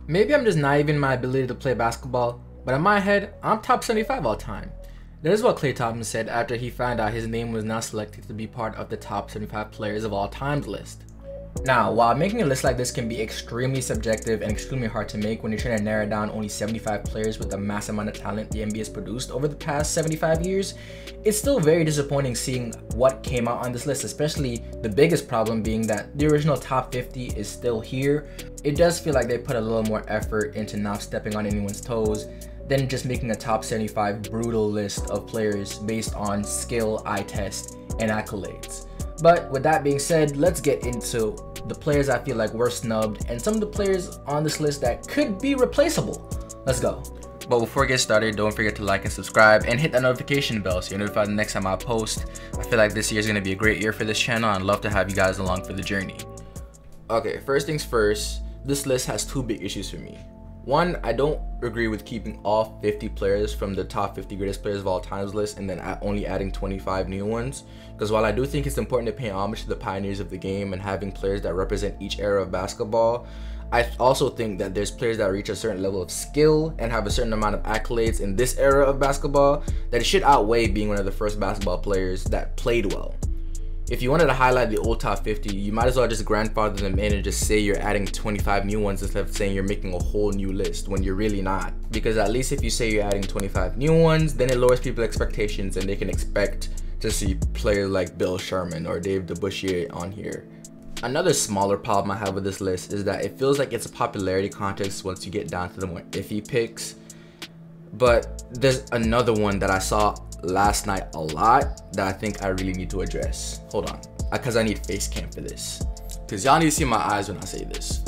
Maybe I'm just naive in my ability to play basketball, but in my head, I'm top 75 all time. That is what Klay Thompson said after he found out his name was now selected to be part of the top 75 players of all time list. Now, while making a list like this can be extremely subjective and extremely hard to make when you're trying to narrow down only 75 players with the massive amount of talent the NBA has produced over the past 75 years, it's still very disappointing seeing what came out on this list, especially the biggest problem being that the original top 50 is still here. It does feel like they put a little more effort into not stepping on anyone's toes than just making a top 75 brutal list of players based on skill, eye test, and accolades. But with that being said, let's get into the players I feel like were snubbed and some of the players on this list that could be replaceable. Let's go. But before we get started, don't forget to like and subscribe and hit that notification bell so you're notified the next time I post. I feel like this year is going to be a great year for this channel and I'd love to have you guys along for the journey. Okay, first things first, this list has two big issues for me. One, I don't agree with keeping all 50 players from the top 50 greatest players of all times list and then only adding 25 new ones. Because while I do think it's important to pay homage to the pioneers of the game and having players that represent each era of basketball, I also think that there's players that reach a certain level of skill and have a certain amount of accolades in this era of basketball that it should outweigh being one of the first basketball players that played well. If you wanted to highlight the old top 50, you might as well just grandfather them in and just say you're adding 25 new ones instead of saying you're making a whole new list when you're really not. Because at least if you say you're adding 25 new ones, then it lowers people's expectations and they can expect to see players like Bill Sherman or Dave DeBusschere on here. Another smaller problem I have with this list is that it feels like it's a popularity contest once you get down to the more iffy picks. But there's another one that I saw last night a lot that I think I really need to address. Hold on, because I need face cam for this. Because y'all need to see my eyes when I say this.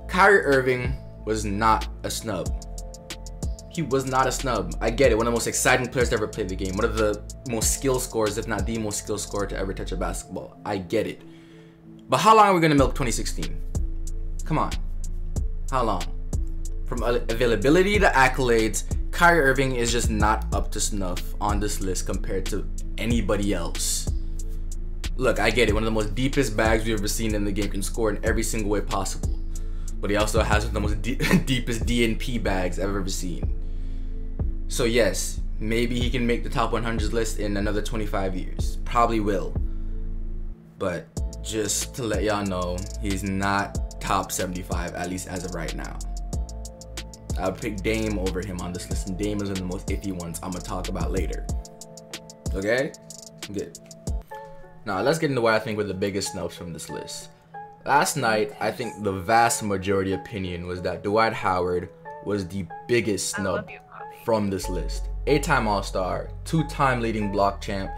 Kyrie Irving was not a snub. He was not a snub. I get it, one of the most exciting players to ever play the game. One of the most skilled scorers, if not the most skilled scorer to ever touch a basketball. I get it. But how long are we gonna milk 2016? Come on, how long? From availability to accolades, Kyrie Irving is just not up to snuff on this list compared to anybody else. Look, I get it, one of the most deepest bags we've ever seen in the game, can score in every single way possible. But he also has one of the most deepest DNP bags I've ever seen. So yes, maybe he can make the top 100 list in another 25 years. Probably will. But just to let y'all know, he's not top 75, at least as of right now. I would pick Dame over him on this list, and Dame is one of the most iffy ones I'm gonna talk about later. Okay? Good. Now let's get into what I think were the biggest snubs from this list. Last night, I think the vast majority opinion was that Dwight Howard was the biggest snub from this list. 8-time All-Star, 2-time leading block champ,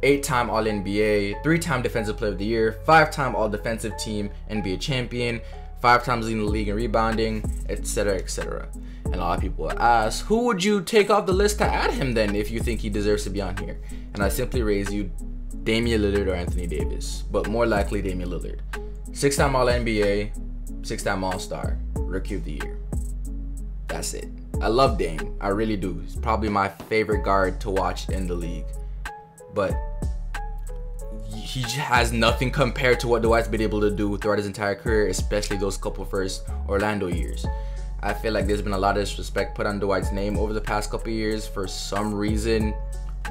8-time All-NBA, 3-time Defensive Player of the Year, 5-time All-Defensive Team NBA champion, 5 times leading the league in rebounding, etc, etc. And a lot of people will ask, who would you take off the list to add him then if you think he deserves to be on here? And I simply raise you Damian Lillard or Anthony Davis, but more likely Damian Lillard. 6-time All-NBA, 6-time All-Star, Rookie of the Year. That's it. I love Dame, I really do. He's probably my favorite guard to watch in the league. But he has nothing compared to what Dwight's been able to do throughout his entire career, especially those couple first Orlando years. I feel like there's been a lot of disrespect put on Dwight's name over the past couple years for some reason,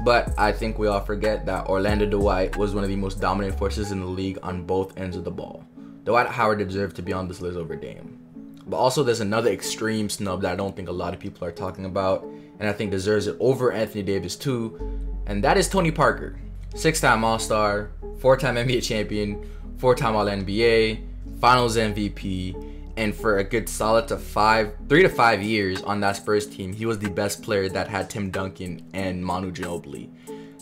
but I think we all forget that Orlando Dwight was one of the most dominant forces in the league on both ends of the ball. Dwight Howard deserved to be on this list over Dame. But also there's another extreme snub that I don't think a lot of people are talking about, and I think deserves it over Anthony Davis too, and that is Tony Parker. 6-time All-Star, 4-time NBA champion, 4-time All-NBA, Finals MVP, and for a good solid 3 to 5 years on that Spurs team, he was the best player that had Tim Duncan and Manu Ginobili.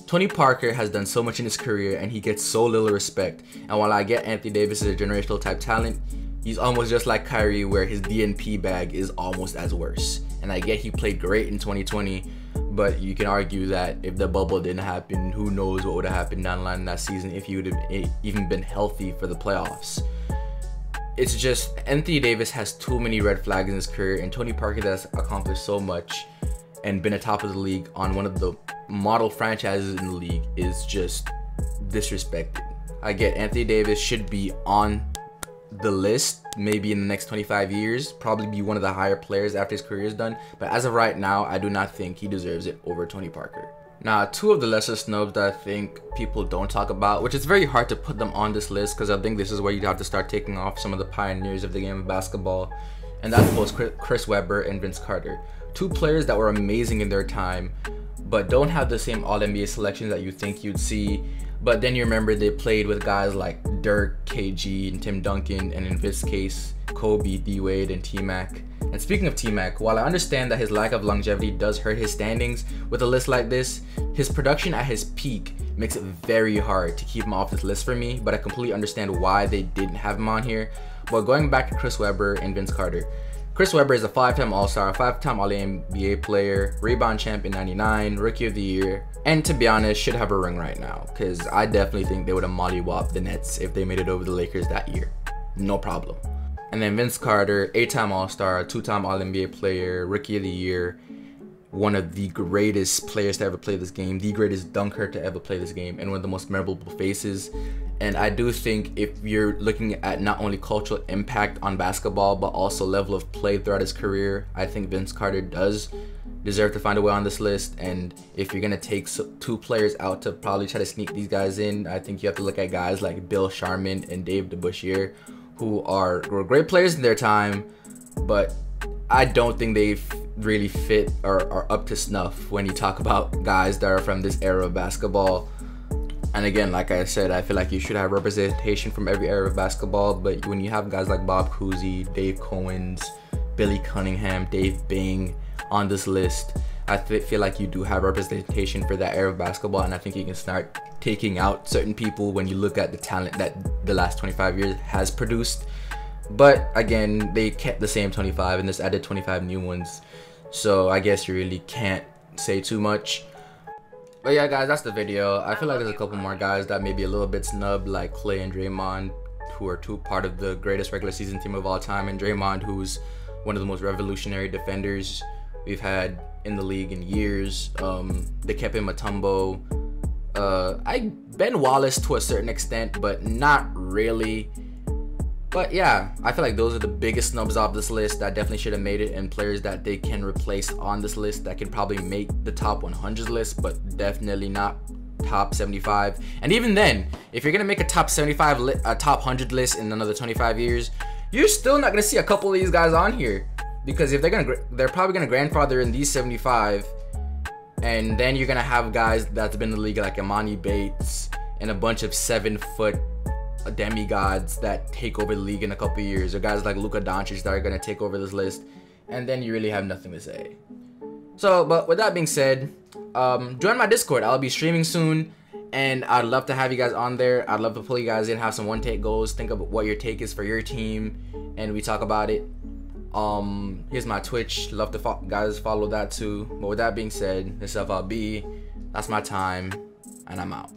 Tony Parker has done so much in his career and he gets so little respect, and while I get Anthony Davis is a generational type talent, he's almost just like Kyrie where his DNP bag is almost as worse. And I get he played great in 2020, but you can argue that if the bubble didn't happen, who knows what would have happened down the line in that season if he would have even been healthy for the playoffs. It's just Anthony Davis has too many red flags in his career, and Tony Parker has accomplished so much and been atop of the league on one of the model franchises in the league is just disrespected. I get Anthony Davis should be on the list maybe in the next 25 years, probably be one of the higher players after his career is done. But as of right now, I do not think he deserves it over Tony Parker. Now, two of the lesser snubs that I think people don't talk about, which it's very hard to put them on this list because I think this is where you'd have to start taking off some of the pioneers of the game of basketball, and that's both Chris Webber and Vince Carter. Two players that were amazing in their time, but don't have the same All-NBA selections that you think you'd see. But then you remember they played with guys like Dirk, KG, and Tim Duncan, and in Vince's case, Kobe, D-Wade, and T-Mac. And speaking of T-Mac, while I understand that his lack of longevity does hurt his standings with a list like this, his production at his peak makes it very hard to keep him off this list for me, but I completely understand why they didn't have him on here. But going back to Chris Webber and Vince Carter, Chris Webber is a 5-time All-Star, 5-time All-NBA player, rebound champ in '99, Rookie of the Year, and to be honest, should have a ring right now, because I definitely think they would have mollywopped the Nets if they made it over the Lakers that year. No problem. And then Vince Carter, 8-time All-Star, 2-time All-NBA player, Rookie of the Year, one of the greatest players to ever play this game, the greatest dunker to ever play this game, and one of the most memorable faces. And I do think if you're looking at not only cultural impact on basketball, but also level of play throughout his career, I think Vince Carter does deserve to find a way on this list. And if you're gonna take two players out to probably try to sneak these guys in, I think you have to look at guys like Bill Sharman and Dave DeBusschere, who were great players in their time, but I don't think they really fit or are up to snuff when you talk about guys that are from this era of basketball. And again, like I said, I feel like you should have representation from every era of basketball, but when you have guys like Bob Cousy, Dave Cowens, Billy Cunningham, Dave Bing on this list, I feel like you do have representation for that era of basketball, and I think you can start taking out certain people when you look at the talent that the last 25 years has produced. But again, they kept the same 25 and just added 25 new ones, so I guess you really can't say too much. But yeah, guys, that's the video. I feel like there's a couple more guys that may be a little bit snubbed, like Clay and Draymond, who are part of the greatest regular season team of all time, and Draymond, who's one of the most revolutionary defenders we've had in the league in years. They kept him Mutombo. Ben Wallace to a certain extent, but not really. But yeah, I feel like those are the biggest snubs off this list that definitely should have made it, and players that they can replace on this list that can probably make the top 100 list, but definitely not top 75. And even then, if you're gonna make a top 75 a top 100 list in another 25 years, you're still not gonna see a couple of these guys on here, because if they're probably gonna grandfather in these 75, and then you're gonna have guys that's been in the league like Imani Bates and a bunch of 7-foot demigods that take over the league in a couple of years, or guys like Luka Doncic that are going to take over this list, and then you really have nothing to say. So, but with that being said, join my Discord. I'll be streaming soon, and I'd love to have you guys on there. I'd love to pull you guys in, have some one take goals, think of what your take is for your team, and we talk about it. Here's my Twitch. Love to guys follow that too. But with that being said, this is FLB. That's my time, and I'm out.